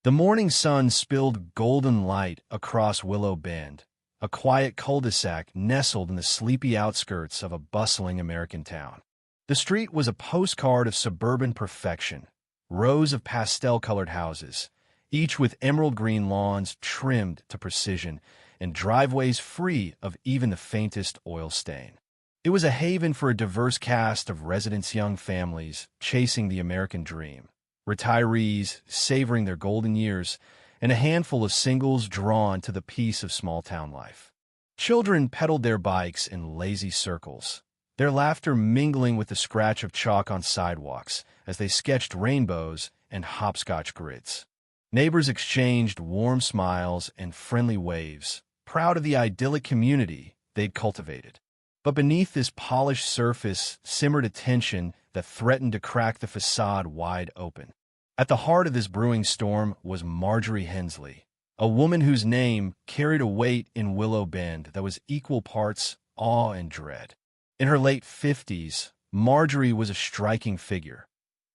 The morning sun spilled golden light across Willow Bend, a quiet cul-de-sac nestled in the sleepy outskirts of a bustling American town. The street was a postcard of suburban perfection, rows of pastel-colored houses, each with emerald green lawns trimmed to precision and driveways free of even the faintest oil stain. It was a haven for a diverse cast of residents, young families chasing the American dream, retirees savoring their golden years, and a handful of singles drawn to the peace of small-town life. Children pedaled their bikes in lazy circles, their laughter mingling with the scratch of chalk on sidewalks as they sketched rainbows and hopscotch grids. Neighbors exchanged warm smiles and friendly waves, proud of the idyllic community they'd cultivated. But beneath this polished surface simmered a tension that threatened to crack the facade wide open. At the heart of this brewing storm was Marjorie Hensley, a woman whose name carried a weight in Willow Bend that was equal parts awe and dread. In her late 50s, Marjorie was a striking figure.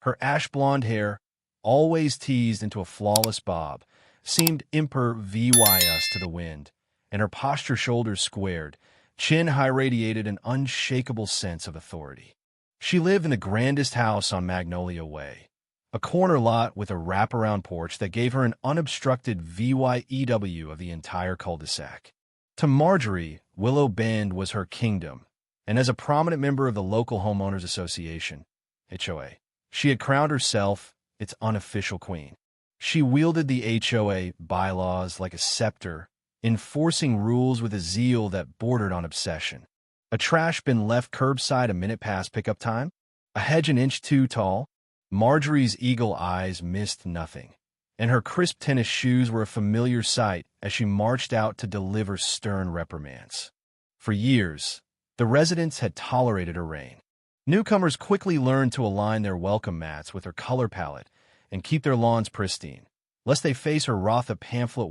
Her ash-blonde hair, always teased into a flawless bob, seemed impervious to the wind, and her posture shoulders squared, chin high radiated an unshakable sense of authority. She lived in the grandest house on Magnolia Way, a corner lot with a wraparound porch that gave her an unobstructed view of the entire cul-de-sac. To Marjorie, Willow Bend was her kingdom, and as a prominent member of the local homeowners association, HOA, she had crowned herself its unofficial queen. She wielded the HOA bylaws like a scepter, enforcing rules with a zeal that bordered on obsession. A trash bin left curbside a minute past pickup time? A hedge an inch too tall? Marjorie's eagle eyes missed nothing, and her crisp tennis shoes were a familiar sight as she marched out to deliver stern reprimands. For years, the residents had tolerated her reign. Newcomers quickly learned to align their welcome mats with her color palette and keep their lawns pristine, lest they face her wrath of pamphlet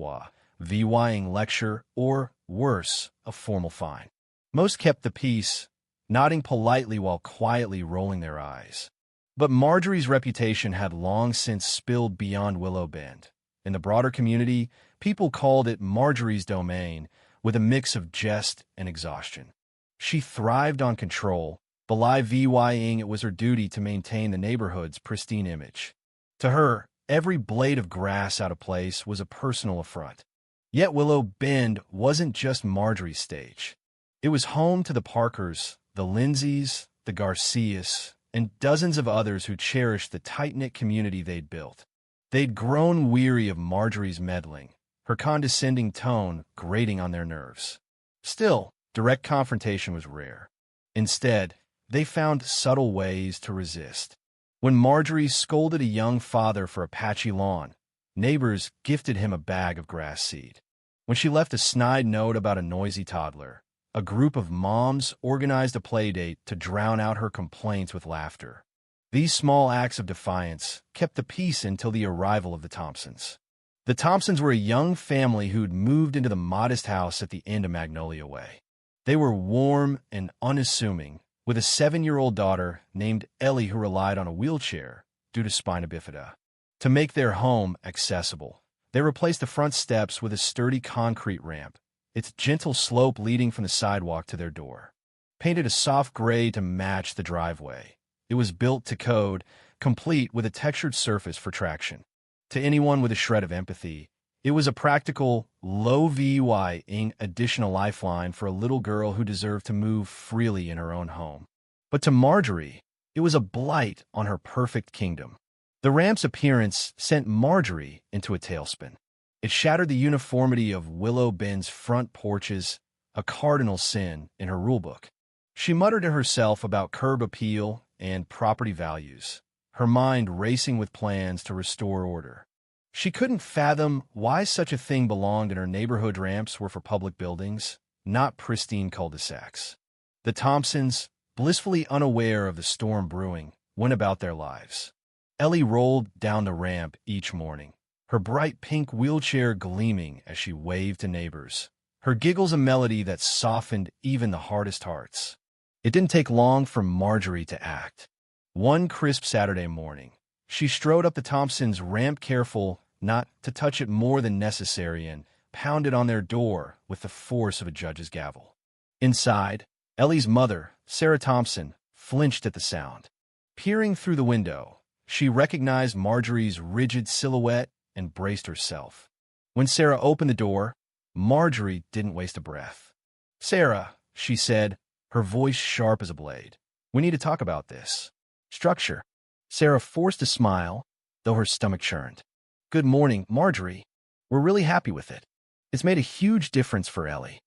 VYing lecture, or, worse, a formal fine. Most kept the peace, nodding politely while quietly rolling their eyes. But Marjorie's reputation had long since spilled beyond Willow Bend. In the broader community, people called it Marjorie's domain, with a mix of jest and exhaustion. She thrived on control, VYing it was her duty to maintain the neighborhood's pristine image. To her, every blade of grass out of place was a personal affront. Yet Willow Bend wasn't just Marjorie's stage. It was home to the Parkers, the Lindsays, the Garcias, and dozens of others who cherished the tight-knit community they'd built. They'd grown weary of Marjorie's meddling, her condescending tone grating on their nerves. Still, direct confrontation was rare. Instead, they found subtle ways to resist. When Marjorie scolded a young father for a patchy lawn, neighbors gifted him a bag of grass seed. When she left a snide note about a noisy toddler, a group of moms organized a play date to drown out her complaints with laughter. These small acts of defiance kept the peace until the arrival of the Thompsons. The Thompsons were a young family who'd moved into the modest house at the end of Magnolia Way. They were warm and unassuming, with a 7-year-old daughter named Ellie who relied on a wheelchair due to spina bifida. To make their home accessible, they replaced the front steps with a sturdy concrete ramp, its gentle slope leading from the sidewalk to their door. Painted a soft gray to match the driveway, it was built to code, complete with a textured surface for traction. To anyone with a shred of empathy, it was a practical, low-VYing additional lifeline for a little girl who deserved to move freely in her own home. But to Marjorie, it was a blight on her perfect kingdom. The ramp's appearance sent Marjorie into a tailspin. It shattered the uniformity of Willow Bend's front porches, a cardinal sin in her rulebook. She muttered to herself about curb appeal and property values, her mind racing with plans to restore order. She couldn't fathom why such a thing belonged in her neighborhood. Ramps were for public buildings, not pristine cul-de-sacs. The Thompsons, blissfully unaware of the storm brewing, went about their lives. Ellie rolled down the ramp each morning, her bright pink wheelchair gleaming as she waved to neighbors, her giggles a melody that softened even the hardest hearts. It didn't take long for Marjorie to act. One crisp Saturday morning, she strode up the Thompsons' ramp, careful not to touch it more than necessary, and pounded on their door with the force of a judge's gavel. Inside, Ellie's mother, Sarah Thompson, flinched at the sound. Peering through the window, she recognized Marjorie's rigid silhouette and braced herself. When Sarah opened the door, Marjorie didn't waste a breath. "Sarah," she said, her voice sharp as a blade, "we need to talk about this." "Structure." Sarah forced a smile, though her stomach churned. "Good morning, Marjorie. We're really happy with it. It's made a huge difference for Ellie."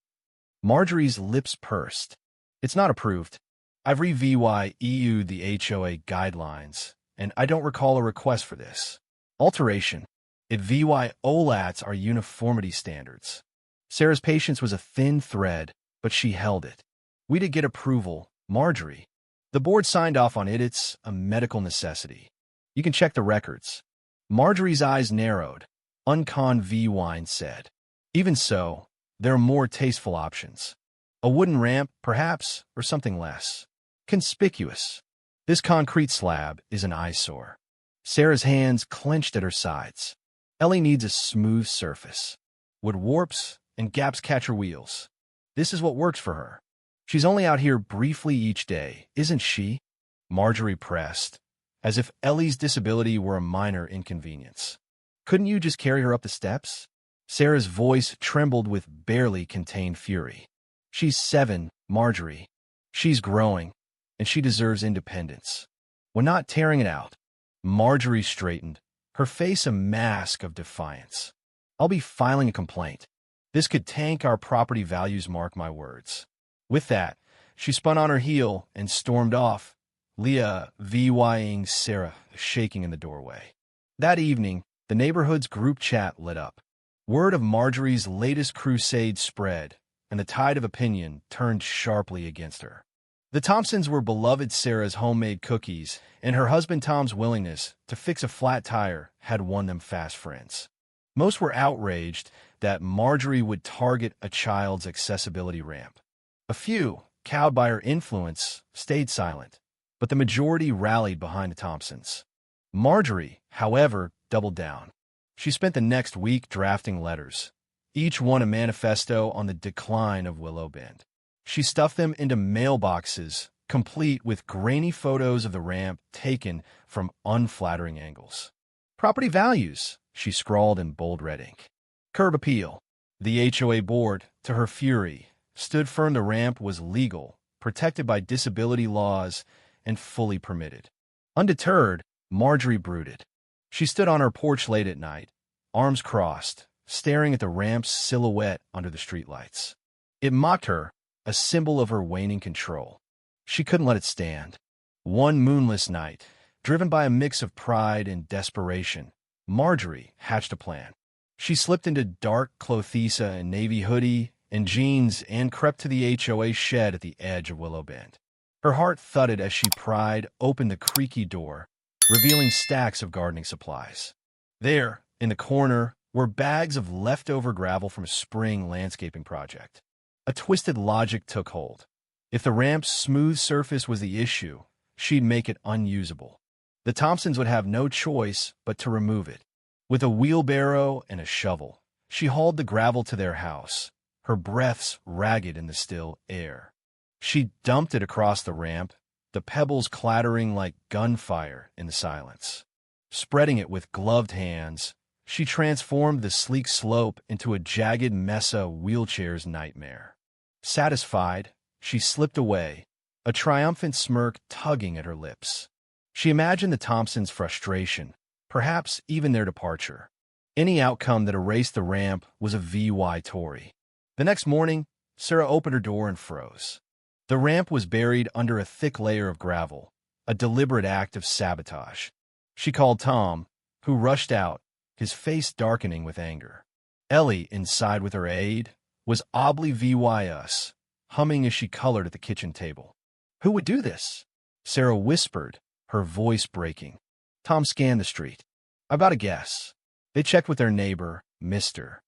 Marjorie's lips pursed. "It's not approved. I've reviewed the HOA guidelines, and I don't recall a request for this alteration. It violates our uniformity standards." Sarah's patience was a thin thread, but she held it. "We did get approval, Marjorie. The board signed off on it. It's a medical necessity. You can check the records." Marjorie's eyes narrowed. "Uncon V. Wine said. Even so, there are more tasteful options. A wooden ramp, perhaps, or something less conspicuous. This concrete slab is an eyesore." Sarah's hands clenched at her sides. "Ellie needs a smooth surface. Wood warps and gaps catch her wheels. This is what works for her. She's only out here briefly each day, isn't she?" Marjorie pressed, as if Ellie's disability were a minor inconvenience. "Couldn't you just carry her up the steps?" Sarah's voice trembled with barely contained fury. "She's 7, Marjorie. She's growing, and she deserves independence. We're not tearing it out." Marjorie straightened, her face a mask of defiance. "I'll be filing a complaint. This could tank our property values, mark my words." With that, she spun on her heel and stormed off, Leah vying Sarah shaking in the doorway. That evening, the neighborhood's group chat lit up. Word of Marjorie's latest crusade spread, and the tide of opinion turned sharply against her. The Thompsons were beloved Sarah's homemade cookies, and her husband Tom's willingness to fix a flat tire had won them fast friends. Most were outraged that Marjorie would target a child's accessibility ramp. A few, cowed by her influence, stayed silent, but the majority rallied behind the Thompsons. Marjorie, however, doubled down. She spent the next week drafting letters, each one a manifesto on the decline of Willow Bend. She stuffed them into mailboxes, complete with grainy photos of the ramp taken from unflattering angles. "Property values," she scrawled in bold red ink. "Curb appeal." The HOA board, to her fury, stood firm the ramp was legal, protected by disability laws, and fully permitted. Undeterred, Marjorie brooded. She stood on her porch late at night, arms crossed, staring at the ramp's silhouette under the streetlights. It mocked her, a symbol of her waning control. She couldn't let it stand. One moonless night, driven by a mix of pride and desperation, Marjorie hatched a plan. She slipped into dark clothesa and navy hoodie and jeans and crept to the HOA shed at the edge of Willow Bend. Her heart thudded as she pried open the creaky door, revealing stacks of gardening supplies. There, in the corner, were bags of leftover gravel from a spring landscaping project. A twisted logic took hold. If the ramp's smooth surface was the issue, she'd make it unusable. The Thompsons would have no choice but to remove it. With a wheelbarrow and a shovel, she hauled the gravel to their house, her breaths ragged in the still air. She dumped it across the ramp, the pebbles clattering like gunfire in the silence. Spreading it with gloved hands, she transformed the sleek slope into a jagged Mesa wheelchair's nightmare. Satisfied, she slipped away, a triumphant smirk tugging at her lips. She imagined the Thompsons' frustration, perhaps even their departure. Any outcome that erased the ramp was a VY Tory. The next morning, Sarah opened her door and froze. The ramp was buried under a thick layer of gravel, a deliberate act of sabotage. She called Tom, who rushed out, his face darkening with anger. Ellie, inside with her aide, was oblivious, humming as she colored at the kitchen table. "Who would do this?" Sarah whispered, her voice breaking. Tom scanned the street. "I've got a guess." They checked with their neighbor, Mr.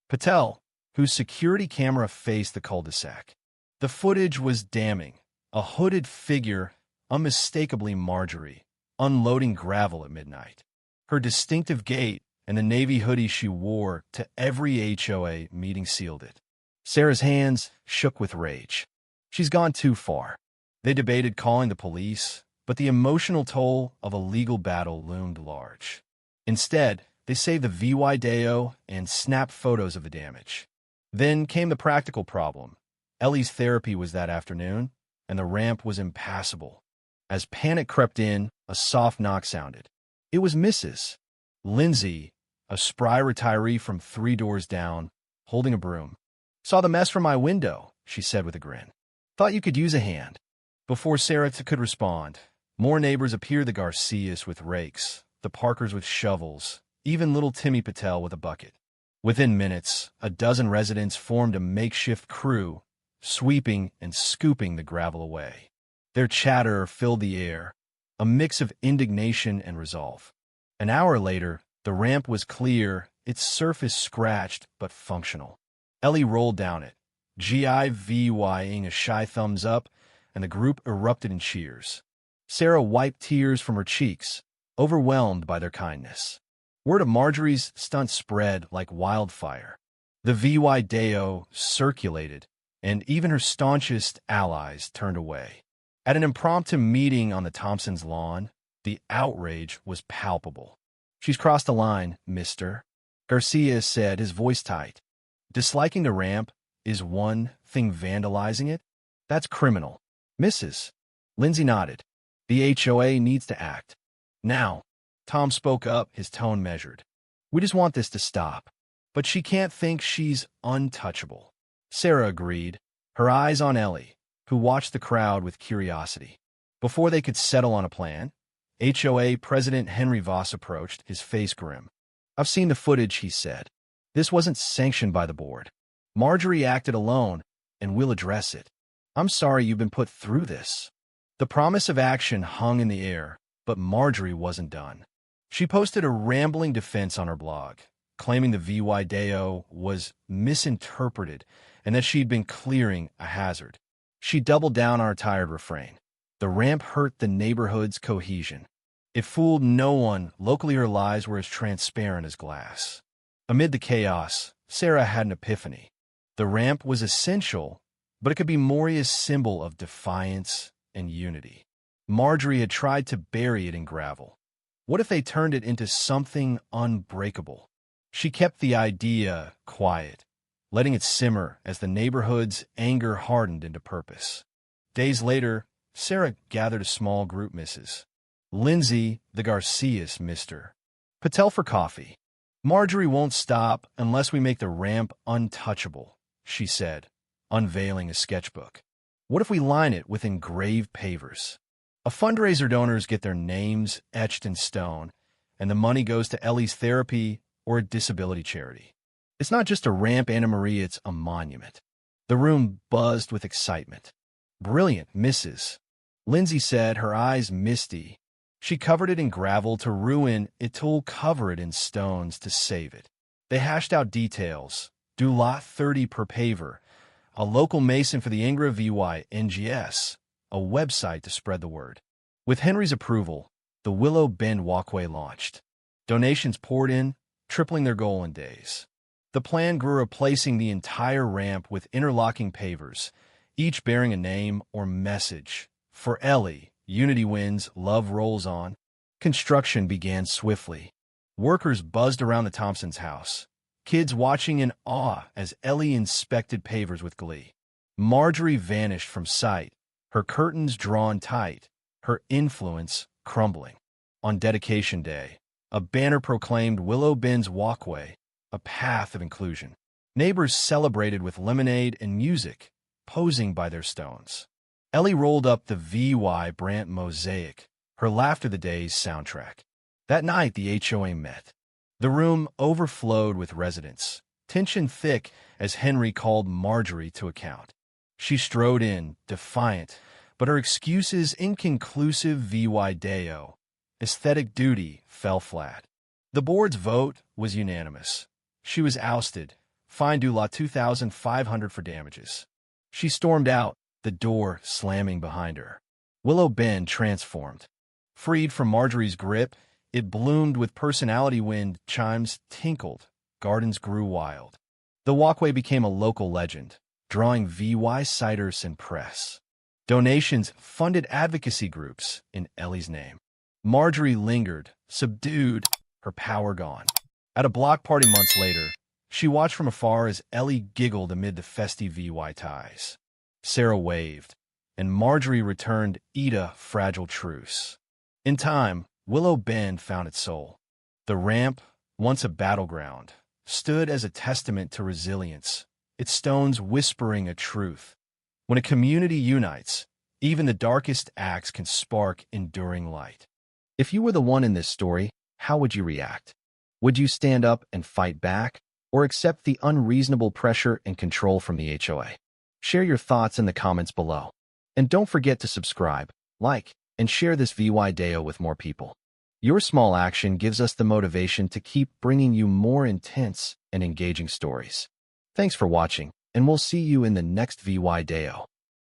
Patel, whose security camera faced the cul-de-sac. The footage was damning. A hooded figure, unmistakably Marjorie, unloading gravel at midnight. Her distinctive gait and the navy hoodie she wore to every HOA meeting sealed it. Sarah's hands shook with rage. She's gone too far. They debated calling the police, but the emotional toll of a legal battle loomed large. Instead, they saved the video and snapped photos of the damage. Then came the practical problem. Ellie's therapy was that afternoon, and the ramp was impassable. As panic crept in, a soft knock sounded. It was Mrs. Lindsay, a spry retiree from 3 doors down, holding a broom. "Saw the mess from my window," she said with a grin. "Thought you could use a hand." Before Sarah could respond, more neighbors appeared: the Garcias with rakes, the Parkers with shovels, even little Timmy Patel with a bucket. Within minutes, a dozen residents formed a makeshift crew, sweeping and scooping the gravel away. Their chatter filled the air, a mix of indignation and resolve. An hour later, the ramp was clear, its surface scratched but functional. Ellie rolled down it, giving a shy thumbs up, and the group erupted in cheers. Sarah wiped tears from her cheeks, overwhelmed by their kindness. Word of Marjorie's stunt spread like wildfire. The video circulated, and even her staunchest allies turned away. At an impromptu meeting on the Thompsons' lawn, the outrage was palpable. "She's crossed the line, mister," Garcia said, his voice tight. "Disliking the ramp is one thing, vandalizing it? That's criminal." "Mrs. Lindsay nodded. "The HOA needs to act. Now." Tom spoke up, his tone measured. "We just want this to stop. But she can't think she's untouchable." Sarah agreed, her eyes on Ellie, who watched the crowd with curiosity. Before they could settle on a plan, HOA President Henry Voss approached, his face grim. "I've seen the footage," he said. "This wasn't sanctioned by the board. Marjorie acted alone, and we'll address it. I'm sorry you've been put through this." The promise of action hung in the air, but Marjorie wasn't done. She posted a rambling defense on her blog, claiming the video was misinterpreted and that she'd been clearing a hazard. She doubled down on her tired refrain. The ramp hurt the neighborhood's cohesion. It fooled no one. Locally, her lies were as transparent as glass. Amid the chaos, Sarah had an epiphany. The ramp was essential, but it could be more as a symbol of defiance and unity. Marjorie had tried to bury it in gravel. What if they turned it into something unbreakable? She kept the idea quiet, letting it simmer as the neighborhood's anger hardened into purpose. Days later, Sarah gathered a small group: Mrs. Lindsay, the Garcias, Mr. Patel for coffee. "Marjorie won't stop unless we make the ramp untouchable," she said, unveiling a sketchbook. "What if we line it with engraved pavers? A fundraiser, donors get their names etched in stone, and the money goes to Ellie's therapy or a disability charity. It's not just a ramp, Anna Marie, it's a monument." The room buzzed with excitement. "Brilliant, Mrs. Lindsay said, her eyes misty. She covered it in gravel to ruin it, to cover it in stones to save it. They hashed out details. Do lot 30 per paver, a local mason for the Ingra VYNGS, a website to spread the word. With Henry's approval, the Willow Bend walkway launched. Donations poured in, tripling their goal in days. The plan grew, replacing the entire ramp with interlocking pavers, each bearing a name or message. For Ellie, unity wins, love rolls on. Construction began swiftly. Workers buzzed around the Thompsons' house, kids watching in awe as Ellie inspected pavers with glee. Marjorie vanished from sight, her curtains drawn tight, her influence crumbling. On dedication day, a banner proclaimed Willow Bend's walkway, a path of inclusion. Neighbors celebrated with lemonade and music, posing by their stones. Ellie rolled up the VY Brandt mosaic, her laughter the day's soundtrack. That night, the HOA met. The room overflowed with residents, tension thick as Henry called Marjorie to account. She strode in, defiant, but her excuses inconclusive. VY aesthetic duty fell flat. The board's vote was unanimous. She was ousted, fined $2,500 for damages. She stormed out, the door slamming behind her. Willow Bend transformed. Freed from Marjorie's grip, It bloomed with personality. Wind chimes tinkled, gardens grew wild. The walkway became a local legend, drawing VY ciders and press. Donations funded advocacy groups in Ellie's name. Marjorie lingered, subdued, her power gone. At a block party months later, she watched from afar as Ellie giggled amid the festive VY ties. Sarah waved, and Marjorie returned Ida fragile truce. In time, Willow Bend found its soul. The ramp, once a battleground, stood as a testament to resilience, its stones whispering a truth. When a community unites, even the darkest acts can spark enduring light. If you were the one in this story, how would you react? Would you stand up and fight back, or accept the unreasonable pressure and control from the HOA? Share your thoughts in the comments below. And don't forget to subscribe, like, and share this VY Deo with more people. Your small action gives us the motivation to keep bringing you more intense and engaging stories. Thanks for watching, and we'll see you in the next VY Deo.